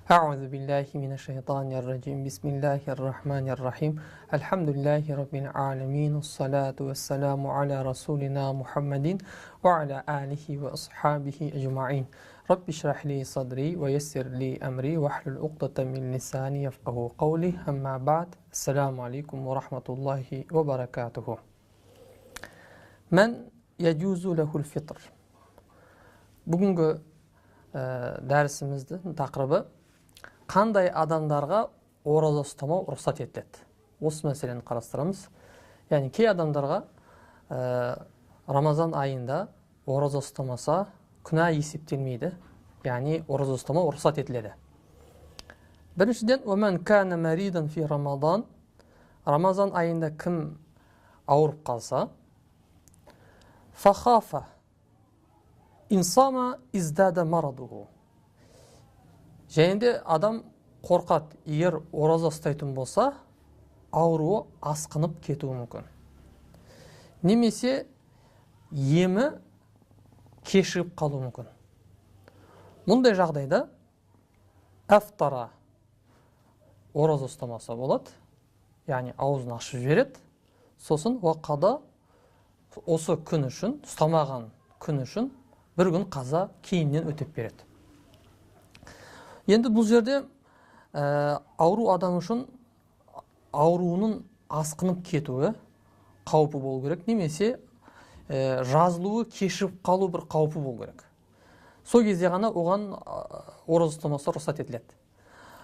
Euzu billahi mineşşeytanirracim. Bismillahirrahmanirrahim. Elhamdülillahi rabbil alamin. Essalatu vesselamu ala rasulina Muhammedin ve ala alihi ve ashabihi ecmaîn. Rabbi şrah li sadri ve yessir li emri ve hlul ukdeten min lisani yefkahu kavli. Amma ba'd. Esselamu aleyküm ve rahmetullahi ve berekatuhu. Men yecuzu lehul fitr. Bugünkü dərsimizдің тақырыбы қандай адамдарға ораза ұстамау рұқсат етіледі. Осы мәселені қарастырамыз. Яғни кей адамдарға Рамазан айында ораза ұстамаса күнә есептелмейді. Яғни ораза ұстамау рұқсат етіледі. Біріншіден, وَمَنْ كَانَ مَرِيدًا فِي رَمَضَانَ Рамазан айында кім ауырып қалса, فَخَافَ İnsama izdada maraduhu. Және де адам қорқады, егер ораза ұстайтын болса, ауруы асқынып кетуі мүмкін. Немесе емі кешігіп қалуы мүмкін. Мұндай жағдайда афтара ораза ұстамаса болады, яғни аузын ашып жібереді. Сосын уақада осы күн үшін, ұстамаған күн үшін бір күн қаза кейіннен өтеп береді. Енді бұл жерде ауру адам үшін ауруының асқынып кетуі қаупі болу керек, немесе жазылуы кешігіп қалу бір қаупі болу керек. Сол кезде ғана оған ораза ұстамаса рұқсат етіледі.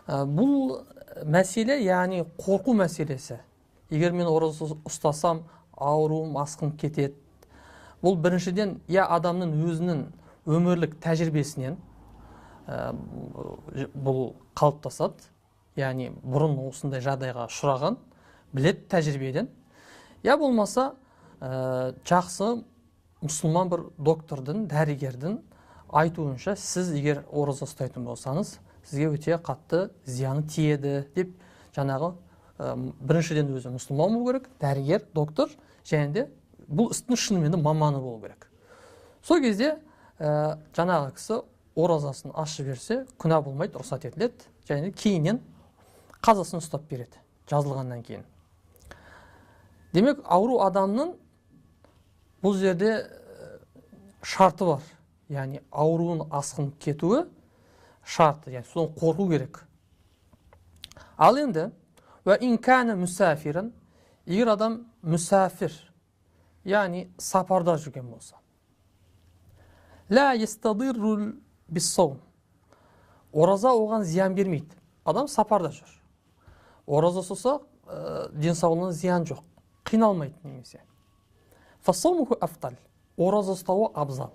Бұл мәселе, яғни қорқу мәселесі. Егер мен ораза ұстасам, ауруым асқынып кетеді. Бұл біріншіден, адамның өзінің өмірлік тәжірибесінен бұл қалыптасады. Яғни бұрын осындай жағдайға ұшыраған, білет тәжірибеден. Болмаса, жақсы мұсылман бір доктордың, дәрігердің айтуынша, сіз егер ораза ұстайтын болсаңыз, сізге өте қатты зияны тиеді деп, жаңағы біріншіден өзі мұсылман болу керек, дәрігер, доктор, және де бұл істің шынымен маманы болу керек. Сол кезде жаңағы кісі оразасын ашып берсе, күнә болмайды, рұқсат етіледі, және кейіннен қазасын ұстап береді, жазылғаннан кейін. Демек, ауру адамның бұл жерде шарты бар. Яғни ауруын асқынып кетуі шарты, яғни содан қорқу керек. Ал енді, ва ин кана мусафиран, егер адам мусафир, яғни сапарда жүрген болса. Ла естадиррул биссаум. Ораза оған зиян бермейді. Адам сапарда жүр. Ораза ұстаса, денсаулығына зиян жоқ. Қиналмайды немесе. Фассаумуху афтал. Ораза ұстауы абзал.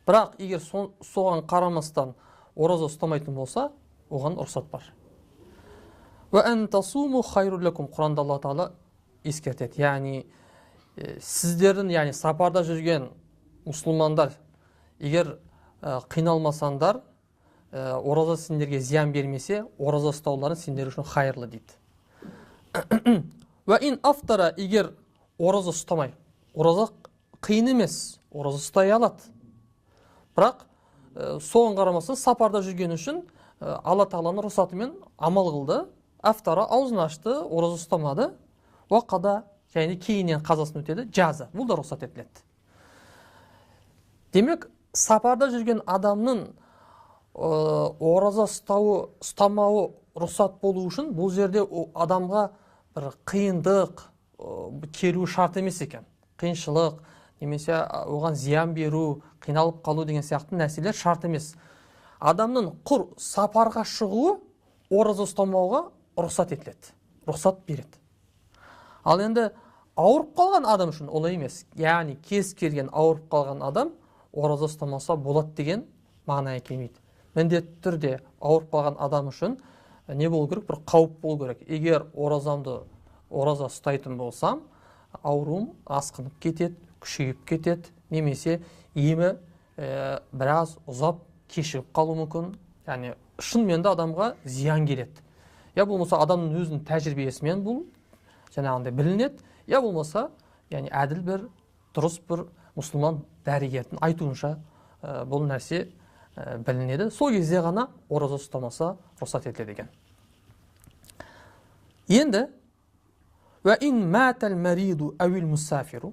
Бірақ егер соған қарамастан ораза ұстамайтын болса, оған рұқсат бар. Ва ан тасуму хайрул лакум. Құранда Алла Тағала ескертеді. Яғни сіздердің, яғни сапарда жүрген мұсылмандар, егер қиналмасандар, ораза сендерге зиян бермесе, ораза ұстауларын сендер үшін хайырлы дейді. Ва ин афтара, егер ораза ұстамай, ораза қиын емес, ораза ұстай алады. Бірақ соған қарамастан сапарда жүрген үшін Алла Тағаланың рұқсатымен амал қылды, афтара аузын ашты, ораза ұстамады, уақада және кейіннен қазасын өтеді, жаза. Бұл да рұқсат етіледі. Демек, сапарда жүрген адамның ораза ұстамауы рұқсат болу үшін, бұл жерде адамға бір қиындық келу шарт емес екен. Қиыншылық, немесе оған зиян беру, қиналып қалу деген сияқты нәрселер шарт емес. Адамның құр сапарға шығуы ораза ұстамауға рұқсат етіледі, рұқсат береді. Ал енді ауырып қалған адам үшін олай емес. Яғни кез келген ауырып қалған адам ораза ұстамаса болады деген мағынаға келмейді. Міндетті түрде ауырып қалған адам үшін не болу керек? Бір қауіп болу керек. Егер ораза ұстайтын болсам, ауруым асқынып кетеді, күшейіп кетеді, немесе емі біраз ұзап кешігіп қалу мүмкін. Яғни шынымен де адамға зиян келеді. Болмаса адамның өзінің тәжірибесімен бұл жаңағындай білінеді. Болмаса, әділ бір, дұрыс бір мұсылман дәрігердің айтуынша бұл нәрсе білінеді. Сол кезде ғана ораза ұстамаса рұқсат етіледі екен. Енді вә ин мәтәл мәриду әуил мұсафиру,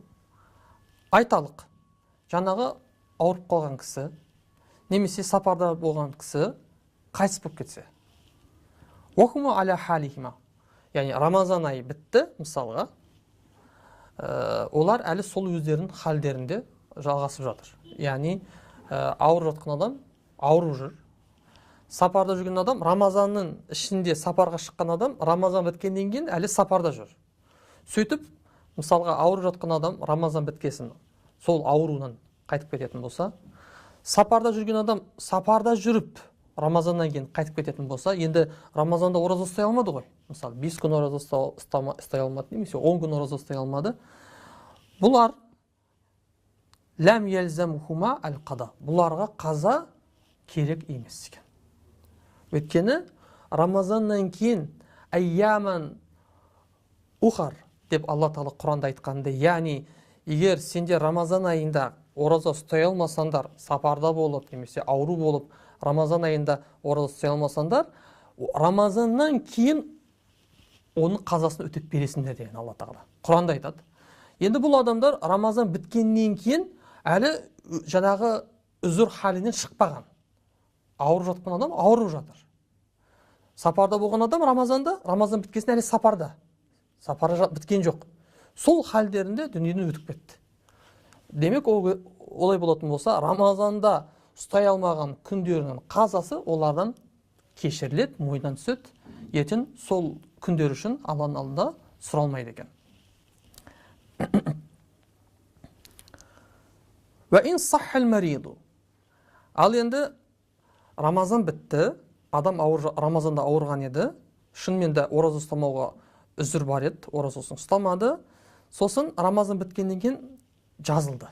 айталық, жаңағы ауырып қалған кісі немесе сапарда болған кісі қайтыс болып кетсе, уахума аля халихима, яғни Рамазан айы бітті, мысалға, олар әлі сол өздерінің халдерінде жалғасып жатыр. Яғни ауырып жатқан адам ауырып жүр. Сапарда жүрген адам, Рамазанның ішінде сапарға шыққан адам, Рамазан біткеннен кейін әлі сапарда жүр. Сөйтіп, мысалға ауырып жатқан адам Рамазан біткесін сол ауруынан қайтып кететін болса, сапарда жүрген адам сапарда жүріп Рамазаннан кейін қайтып кететін болса, енді Рамазанда ораза ұстай алмады ғой. Мысалы, 5 күн ораза ұстай алмады, немесе 10 күн ораза ұстай алмады. Бұлар ләм елзамхума әл-қада. Бұларға қаза керек емес екен. Өйткені Рамазаннан кейін айяман ухар деп Алла Тағала Құранда айтқанды, яғни егер сендер Рамазан айында ораза ұстай алмасаңдар, сапарда болып немесе ауру болып Рамазан айында ораза ұстай алмасаңдар, Рамазаннан кейін оның қазасын өтеп бересіңдер деген Алла Тағала Құранда айтады. Енді бұл адамдар Рамазан біткеннен кейін әлі жаңағы үзір халінен шықпаған. Ауырып жатқан адам ауырып жатыр. Сапарда болған адам Рамазанда, Рамазан біткесін әлі сапарда. Сапары біткен жоқ. Сол халдерінде дүниеден өтіп кетті. Демек, олай болатын болса, Рамазанда ұстай алмаған күндерінің қазасы олардан кешіріледі, мойнынан түседі. Ертең сол күндер үшін Алланың алдында сұралмайды екен. Вә ин саххал мариду. Ал енді Рамазан бітті, адам Рамазанда ауырған еді, шынымен де ораза ұстамауға үзір бар еді, оразасын ұстамады. Сосын Рамазан біткеннен кейін жазылды.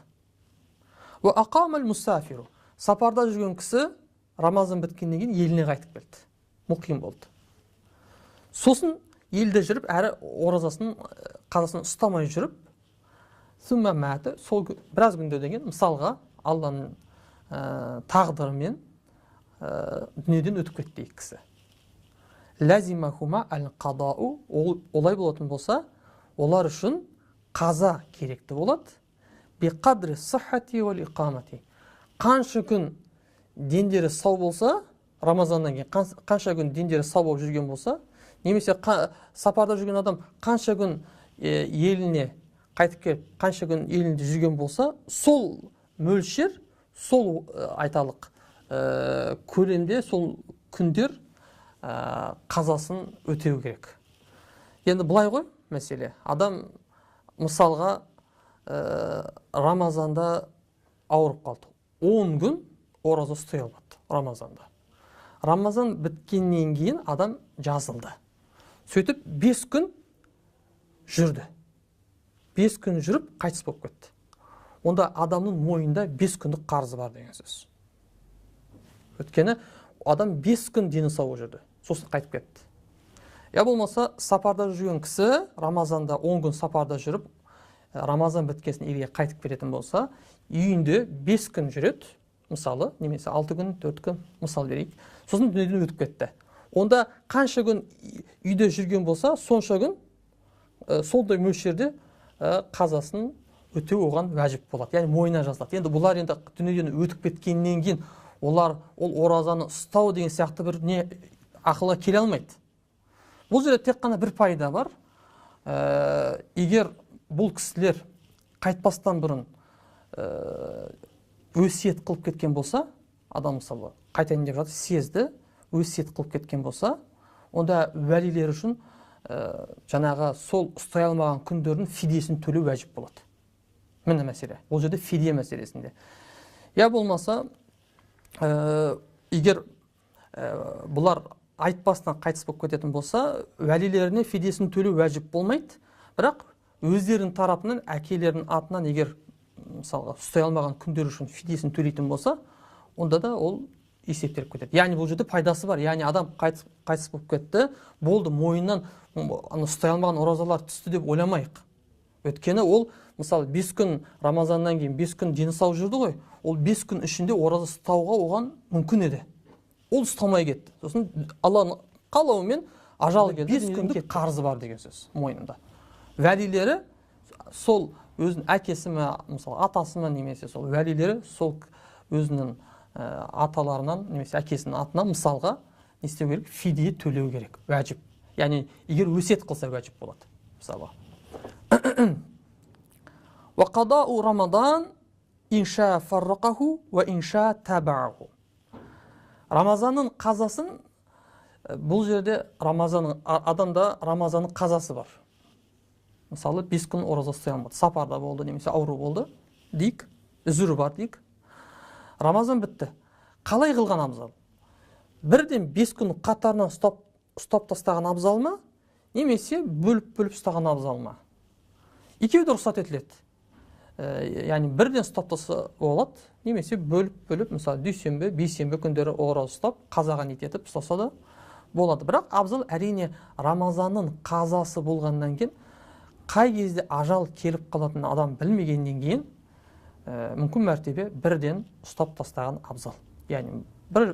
Ва ақамал мусафиру. Сапарда жүрген кісі Рамазан біткеннен кейін еліне қайтып келді. Мұқим болды. Сосын елде жүріп, әрі оразасын қазасын ұстамай жүріп, сүмма мәті, сол біраз күнде деген, мысалға Алланың тағдырымен дүниеден өтіп кетті кісі. Лазимахума әл-қадау, олай болатын болса, олар үшін қаза керекті болады. Биқадри саххати вал иқамати. Қанша күн дендері сау болса, Рамазаннан кейін қанша күн дендері сау болып жүрген болса, немесе сапарда жүрген адам қанша күн еліне қайтып келіп, қанша күн елінде жүрген болса, сол мөлшер, сол айталық көлемде, сол күндер қазасын өтеу керек. Енді бұлай ғой мәселе. Адам мысалға Рамазанда ауырып қалды. 10 күн ораза ұстай алмады Рамазанда. Рамазан біткеннен кейін адам жазылды. Сөйтіп 5 күн жүрді. 5 күн жүріп қайтыс болып кетті. Онда адамның мойнында 5 күндік қарызы бар деген сөз. Өйткені адам 5 күн дені сау жүрді. Сосын қайтып кетті. Я болмаса сапарда жүрген кісі Рамазанда 10 күн сапарда жүріп, Рамазан біткесін елге қайтып беретін болса, үйінде 5 күн жүреді, мысалы, немесе 6 күн, 4 күн, мысал берейік. Сосын дүниеден өтіп кетті. Онда қанша күн үйде жүрген болса, сонша күн солдай мөлшерде қазасын өтеу оған уәжіп болады. Яғни мойнына жазылады. Енді бұлар енді дүниеден өтіп кеткеннен кейін олар ол оразаны ұстау деген сияқты бір не ақылға келе алмайды. Бұл жерде тек қана бір пайда бар. Егер бұл кісілер қайтпастан бұрын өсиет қылып кеткен болса, адам мысалы қайтайын деп жатыр, сезді, өсиет қылып кеткен болса, онда уәлилер үшін жаңағы сол ұстай алмаған күндердің фидиесін төлеу уәжіп болады. Міне мәселе. Бұл жерде фидия мәселесінде. Я болмаса, егер бұлар айтпастан қайтыс болып кететін болса, уәлилеріне фидиесін төлеу уәжіп болмайды. Бірақ өздерінің тарапынан, әкелерінің атынан егер мысалға ұстай алмаған күндер үшін фидиесін төлейтін болса, онда да ол есептеліп кетеді. Яғни бұл жерде пайдасы бар. Яғни адам қайтыс болып кетті, болды, мойнынан ұстай алмаған оразалар түсті деп ойламайық. Өйткені ол мысалы 5 күн Рамазаннан кейін 5 күн дені сау жүрді ғой, ол 5 күн ішінде ораза ұстауға оған мүмкін еді. Ол ұстамай кетті. Сосын Алланың қалауымен ажал келді, 5 күндік қарызы бар деген сөз мойнында. Вәлилері сол өзінің әкесі ме, мысалы атасы ма, немесе сол вәлилері сол өзінің аталарынан немесе әкесінің атынан мысалға не істеу керек? Фидие төлеу керек, уәжіп. Яғни егер өсиет қылса уәжіп болады. Мысалы. Ва қадау Рамадан инша фаррақаху ва инша табааху. Рамазанның қазасын, бұл жерде адамда Рамазанның қазасы бар. Мысалы 5 күн ораза ұстай алмады, сапарда болды немесе ауру болды дейік, үзірі бар дейік. Рамазан бітті. Қалай қылған абзал? Бірден 5 күн қатарынан ұстап тастаған абзал ма, немесе бөліп ұстаған абзал ма? Екеуі де рұқсат етіледі. Яғни бірден ұстап тастаса болады, немесе бөліп, мысалы дүйсенбі, бейсенбі күндері ораза ұстап, қазаға ниет етіп ұстаса да болады. Бірақ абзал әрине Рамазанның қазасы болғаннан кейін, қай кезде ажал келіп қалатын адам білмегеннен кейін, мүмкін мәртебе бірден ұстап тастаған абзал. Яғни бір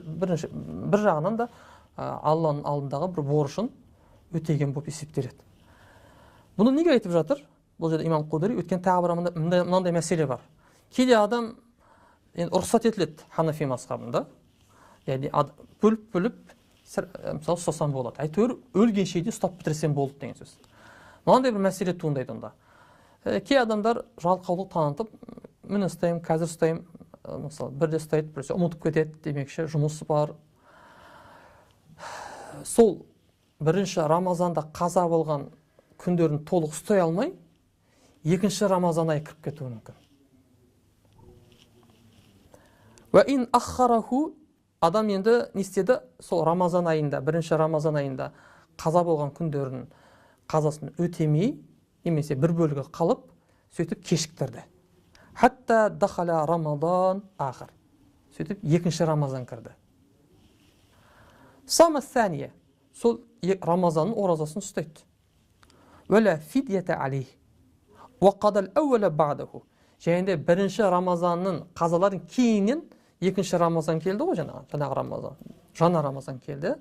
жағынан да Алланың алдындағы бір борышын өтеген болып есептеледі. Бұны неге айтып жатыр? Бұл жерде имам Қудри өткен тағы бір мынандай мәселе бар. Кейде адам рұқсат етіледі Ханафи мазхабында. Яғни бөліп мысалы ұстасам болады. Әйтеуір өлгенше де ұстап бітірсем болды деген сөз. Мынандай бір мәселе туындайды онда. Кей адамдар жалқаулық танытып, міне ұстаймын, қазір ұстаймын, мысалы бірде ұстайды, біресе ұмытып кетеді, демекші жұмысы бар. Сол бірінші Рамазанда қаза болған күндерін толық ұстай алмай, екінші Рамазан айы кіріп кетуі мүмкін. Ва ин аххараху, адам енді не істеді? Сол Рамазан айында, бірінші Рамазан айында қаза болған күндерін қазасын өтемей, немесе бір бөлігі қалып, сөйтіп кешіктірді. Хатта дахала Рамадан ахыр. Сөйтіп екінші Рамазан кірді. Сама сәния, сол Рамазанның оразасын ұстайды. Вәлә фидията алейх. Ва қадал әуәлі бa'даху. Және бірінші Рамазанның қазаларын кейіннен екінші Рамазан келді ғой, жаңағы Рамазан. Жаңа Рамазан келді.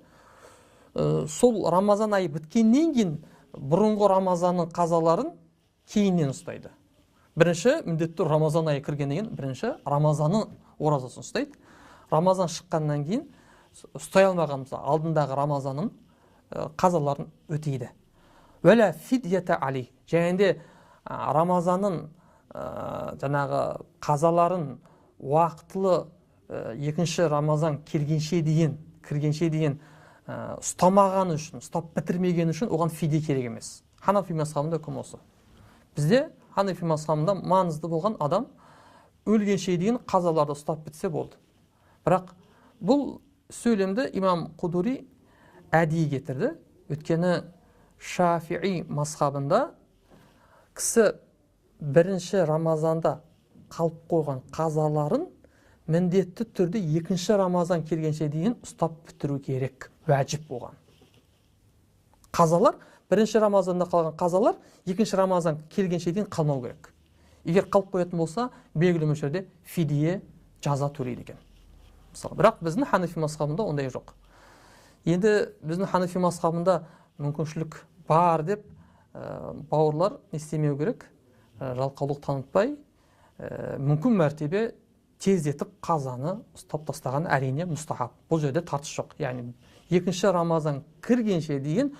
Сол Рамазан айы біткеннен кейін бұрынғы Рамазанның қазаларын кейіннен ұстайды. Бірінші міндетті Рамазан айы кіргеннен кейін бірінші Рамазанның оразасын ұстайды. Рамазан шыққаннан кейін ұстай алмаған алдындағы Рамазанның қазаларын өтейді. Вәлә фидията алейх. Және де Рамазанның жаңағы қазаларын уақытылы екінші Рамазан кіргенше дейін ұстамаған үшін, ұстап бітірмеген үшін оған фидие керек емес. Ханафи мазхабында үкім осы. Бізде Ханафи мазхабында маңызды болған адам өлгенше дейін қазаларды ұстап бітсе болды. Бірақ бұл сөйлемді имам Қудри әдейі кетірді. Өйткені Шафиғи мазхабында кісі бірінші Рамазанда қалып қойған қазаларын міндетті түрде екінші Рамазан келгенше дейін ұстап бітіру керек. Вәжіп болған. Қазалар, бірінші Рамазанда қалған қазалар, екінші Рамазан келгенше дейін қалмау керек. Егер қалып қоятын болса, белгілі мөлшерде фидие жаза төлейді екен. Мысалы, бірақ біздің Ханафи мазхабында ондай жоқ. Енді біздің Ханафи мазхабында мүмкіншілік бар деп бауырлар не істемеу керек, жалқаулық танытпай, мүмкін мәртебе тездетіп қазаны ұстап тастаған әрине мұстахаб. Бұл жерде тартыс жоқ. Яғни екінші Рамазан кіргенше дейін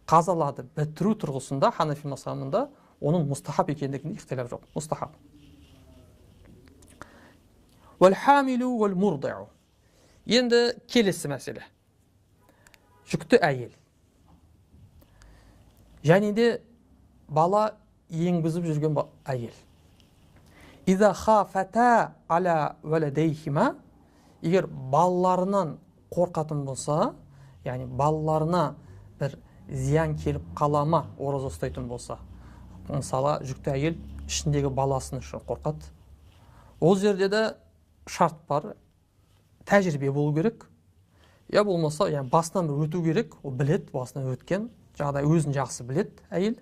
қазаларды бітіру тұрғысында Ханафи мазхабында оның мұстахаб екендігінде ихтилаф жоқ. Мұстахаб. Вәл хамилу вәл мурдиу. Енді келесі мәселе. Жүкті әйел. Және де бала енгізіп жүрген әйел. Иза хафата аля валадейхима, егер балаларынан қорқатын болса, яғни балаларына бір зиян келіп қалама ораза ұстайтын болса, мысалы жүкті әйел ішіндегі баласын үшін қорқады. Ол жерде де шарт бар, тәжірибе болу керек. Я болмаса, яғни басынан бір өту керек, ол білет, басынан өткен, жағдай өзін жақсы білет әйел.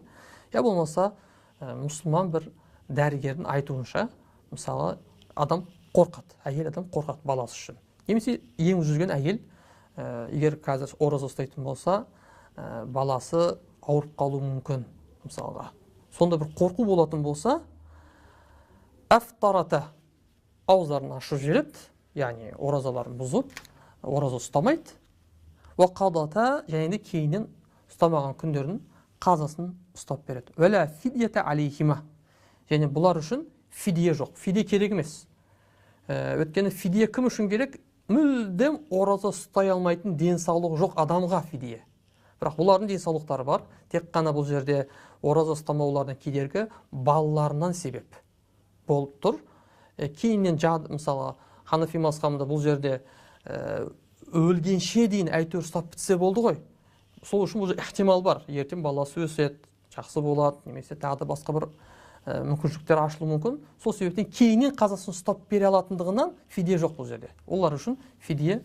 Я болмаса, мұсылман бір дәрігердің айтуынша, мысалы, адам қорқады, әйел адам қорқады баласы үшін. Немесе еміп жүрген әйел, егер қазір ораза ұстайтын болса, баласы ауырып қалуы мүмкін, мысалға. Сонда бір қорқу болатын болса, афтарата, ауыздарын ашып жібереді, яғни оразаларын бұзып, ораза ұстамайды. Уақадата, және де кейіннен ұстамаған күндердің қазасын ұстап береді. Вәлә фидията алейхима. Және бұлар үшін фидие жоқ. Фидие керек емес. Өйткені фидие кім үшін керек? Мүлдем ораза ұстай алмайтын денсаулығы жоқ адамға фидие. Бірақ бұлардың денсаулықтары бар. Тек қана бұл жерде ораза ұстамаулардың кедергі балаларынан себеп болып тұр. Кейіннен мысалы Ханафи мазхабында бұл жерде өлгенше дейін әйтеуір ұстап бітсе болды ғой. Сол үшін бұл ихтимал бар. Ертең баласы өседі, жақсы болады, немесе тағы да басқа бір мүмкіншіліктер ашылуы мүмкін. Сол себептен кейіннен қазасын ұстап бере алатындығынан фидие жоқ бұл жерде. Олар үшін фидие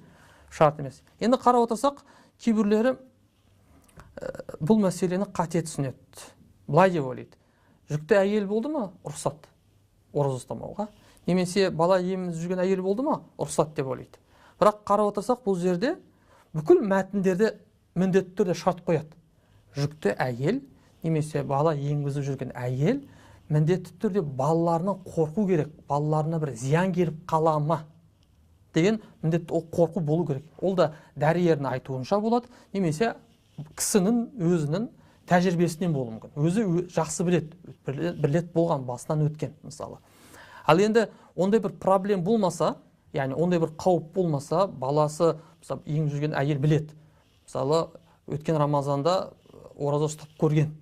шарт емес. Енді қарап отырсақ, кейбіреулері бұл мәселені қате түсінеді. Былай деп ойлайды. Жүкті әйел болды ма, рұқсат ораза ұстамауға. Немесе бала емізіп жүрген әйел болды ма, рұқсат деп ойлайды. Бірақ қарап отырсақ, бұл жерде бүкіл мәтіндерде міндетті түрде шарт қояды. Жүкті әйел, немесе бала емізіп жүрген әйел міндетті түрде балаларынан қорқу керек. Балаларына бір зиян келіп қала ма деген міндетті қорқу болу керек. Ол да дәрігердің айтуынша болады, немесе кісінің өзінің тәжірибесінен болуы мүмкін. Өзі жақсы біледі, бір рет болған, басынан өткен, мысалы. Ал енді ондай бір проблем болмаса, яғни ондай бір қауіп болмаса, баласы, мысалы, емізіп жүрген әйел біледі. Мысалы, өткен Рамазанда ораза ұстап көрген,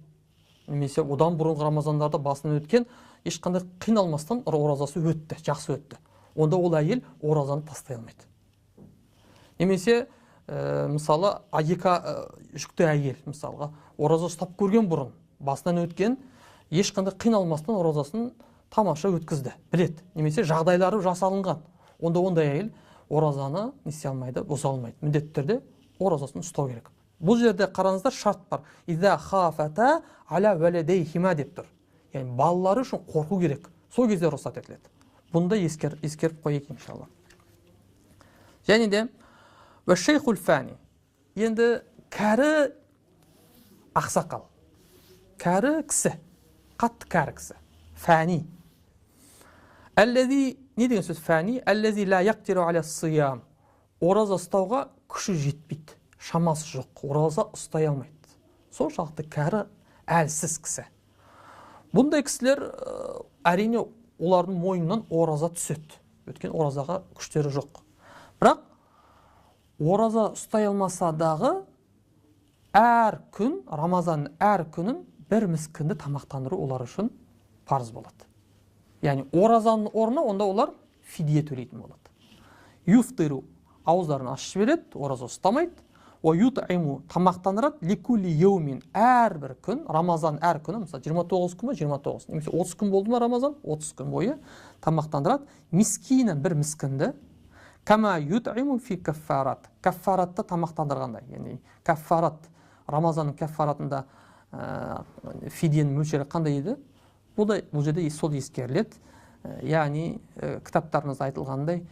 немесе одан бұрынғы Рамазандарда басынан өткен, ешқандай қиналмастан оразасы өтті, жақсы өтті. Онда ол әйел оразаны тастай алмайды. Немесе мысалы, жүкті әйел, мысалға, ораза ұстап көрген бұрын, басынан өткен, ешқандай қиналмастан оразасын тамаша өткізді, біледі. Немесе жағдайлары жасалынған. Онда ондай әйел оразаны несе алмайды, бұза алмайды. Міндетті түрде оразасын ұстау керек. Бұл жерде қараңыздар, шарт бар. Иза хафата аля валидейхима деп тұр. Яғни балалары үшін қорқу керек. Сол кезде рұқсат етіледі. Бұнда ескеріп қойайық, иншалла. Және де шейхул фани. Енді кәрі ақсақал. Кәрі кісі. Қатты кәрі кісі. Фани. Әлләзи, не деген сөз фани? Әлләзи ла яқтиру аля сиям. Ораза ұстауға күші жетпейді. Шамасы жоқ. Ораза ұстай алмайды. Сол шақты кәрі әлсіз кісі. Бұндай кісілер әрине олардың мойнынан ораза түседі. Өткен оразаға күштері жоқ. Бірақ ораза ұстай алмаса дағы әр күн, Рамазанның әр күнін бір міскінді тамақтандыру олар үшін парыз болады. Яғни оразаның орнына онда олар фидие төлейтін болады. Юфтиру, ауыздарын ашып жібереді, ораза ұстамайды. Ютайму, тамақтандырады, ликули еумин, әрбір күн, Рамазан әр күні, мысалы 29 күн ба, 29, немесе 30 күн болды ма Рамазан, 30 күн бойы тамақтандырады. Мискинен бір міскінді, кама ютайму фи каффарат, каффаратта тамақтандырғандай. Яғни каффарат, Рамазанның каффаратында фидиенің мөлшері қандай еді? Бұл жерде сол ескеріледі. Яғни кітаптарымызда айтылғандай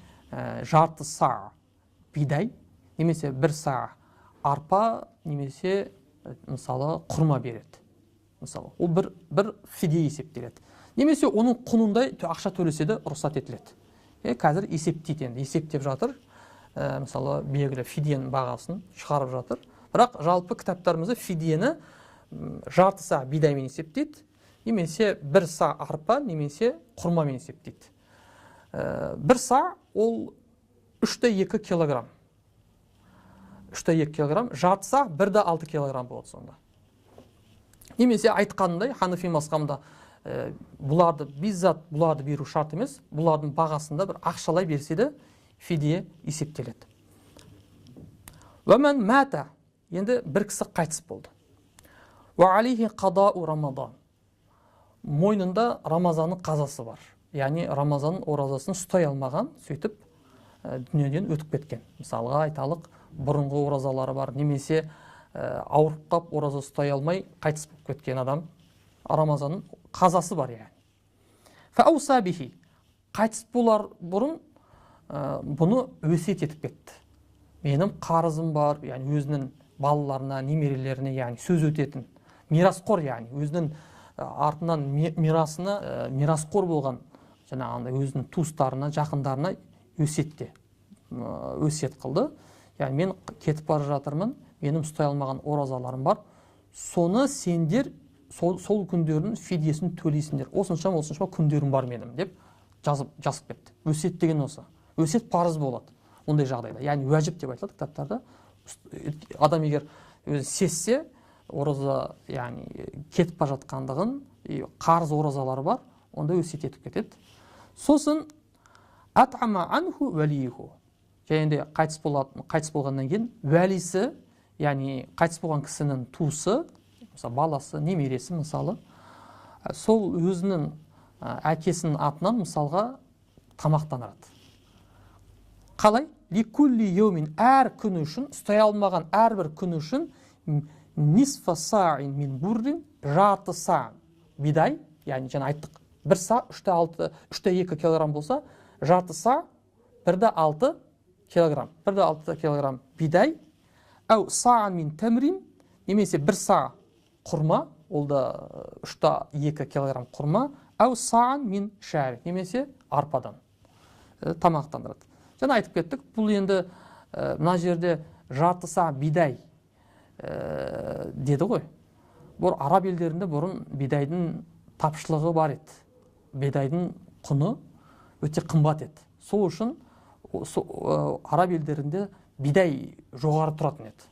жарты са бидай, немесе бір са арпа, немесе мысалы құрма береді. Мысалы, ол бір фидие есептеледі. Немесе оның құнындай ақша төлесе де рұқсат етіледі. Қазір есептейді енді, есептеп жатыр. Мысалы, белгілі фидиенің бағасын шығарып жатыр. Бірақ жалпы кітаптарымызда фидиені жарты са бидаймен есептейді, немесе бір са арпа, немесе құрмамен есептейді. Бір са ол 3,2 килограмм. 3,2 килограмм, жарты са 1,6 килограмм болады сонда. Немесе айтқанындай, Ханафи мазхабында бұларды биззат, бұларды беру шарт емес, бұлардың бағасында бір ақшалай берсе де фидие есептеледі. Вәмен мәта, енді бір кісі қайтыс болды. Ва алейхи қадау Рамадан. Мойнында Рамазанның қазасы бар. Яғни Рамазанның оразасын ұстай алмаған, сөйтіп дүниеден өтіп кеткен. Мысалға айталық, бұрынғы оразалары бар, немесе ауырып қалып ораза ұстай алмай қайтыс болып кеткен адам, Рамазанның қазасы бар яғни. Фауса бихи. Қайтыс болар бұрын бұны өсиет етіп кетті. Менің қарызым бар, яғни өзінің балаларына, немерелеріне, яғни сөз өтетін мирасқор, яғни өзінің артынан мирасқор болған жаңағындай өзінің туыстарына, жақындарына өсиет қылды. Яғни мен кетіп бара жатырмын, менің ұстай алмаған оразаларым бар. Соны сендер сол күндердің фидиесін төлейсіңдер. Осыншама күндерім бар менің деп жазып кетті. Өсиет деген осы. Өсиет парыз болады ондай жағдайда. Яғни уәжіп деп айтылады кітаптарда. Адам егер өзі сезсе, ораза, яғни кетіп бара жатқандығын, қарыз оразалары бар, онда өсиет етіп кетеді. Сосын ат'ама анху валиху. Және де қайтыс болғаннан кейін уәлисі, яғни қайтыс болған кісінің туысы, мысалы баласы, немересі мысалы, сол өзінің әкесінің атынан мысалға тамақтандырады. Қалай? Ликулли йомин, әр күн үшін, ұстай алмаған әрбір күн үшін нисфа саин мин буррин, жарты са бидай, яғни жаңа айттық, бір са 3-2 килограмм болса, жарты са 1-6 килограмм. 1-6 килограмм бидай, әу саан мин тәмрин, немесе бір са құрма, ол да 3-2 килограмм құрма, әу саан мин шәр, немесе арпадан тамақтандырады. Жаңа айтып кеттік, бұл енді мына жерде жарты са бидай деді ғой. Бұл араб елдерінде бұрын бидайдың тапшылығы бар еді. Бидайдың құны өте қымбат еді. Сол үшін араб елдерінде бидай жоғары тұратын еді.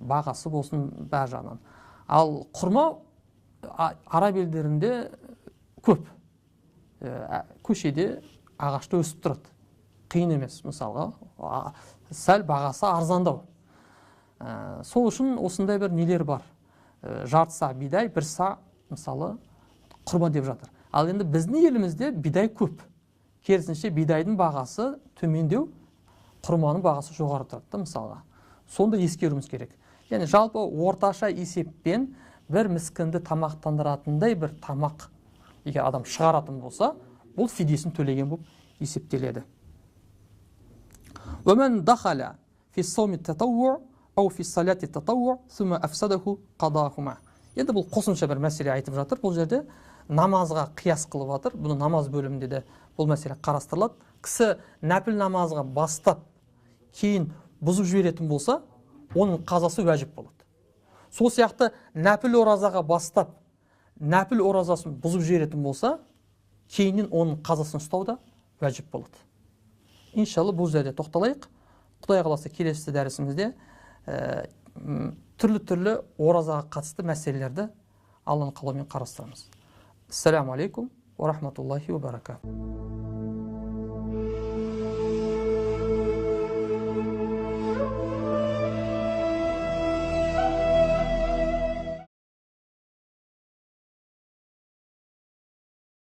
Бағасы болсын бәр жағынан. Ал құрма араб елдерінде көп. Көшеде ағашта өсіп тұрады. Қиын емес, мысалға, сәл бағасы арзандау. Сол үшін осындай бір нелер бар. Жарты са бидай, бір са, мысалы, құрма деп жатыр. Ал енді біздің елімізде бидай көп. Керісінше бидайдың бағасы төмендеу, құрманың бағасы жоғары тұрады, мысалға. Сонда ескеруіміз керек. Яғни жалпы орташа есеппен бір міскінді тамақтандыратындай бір тамақ егер адам шығаратын болса, бұл фидиесін төлеген болып есептеледі. ومن دخل في الصوم التطوع أو في الصلاة التطوع ثم أفسده قضاهما. Енді бұл қосымша бір мәселе айтып жатыр. Бұл жерде намазға қияс қылып жатыр. Бұны намаз бөлімінде де бұл мәселе қарастырылады. Кісі нәпіл намазға бастап, кейін бұзып жіберетін болса, оның қазасы уәжіп болады. Сол сияқты нәпіл оразаға бастап, нәпіл оразасын бұзып жіберетін болса, кейіннен оның қазасын ұстау да уәжіп болады. Иншалла бұл жерде тоқталайық. Құдай қаласа келесі дәрісімізде түрлі оразаға қатысты мәселелерді Алланың қалауымен қарастырамыз. Ассаламу алейкум ва рахматуллахи ва баракатух.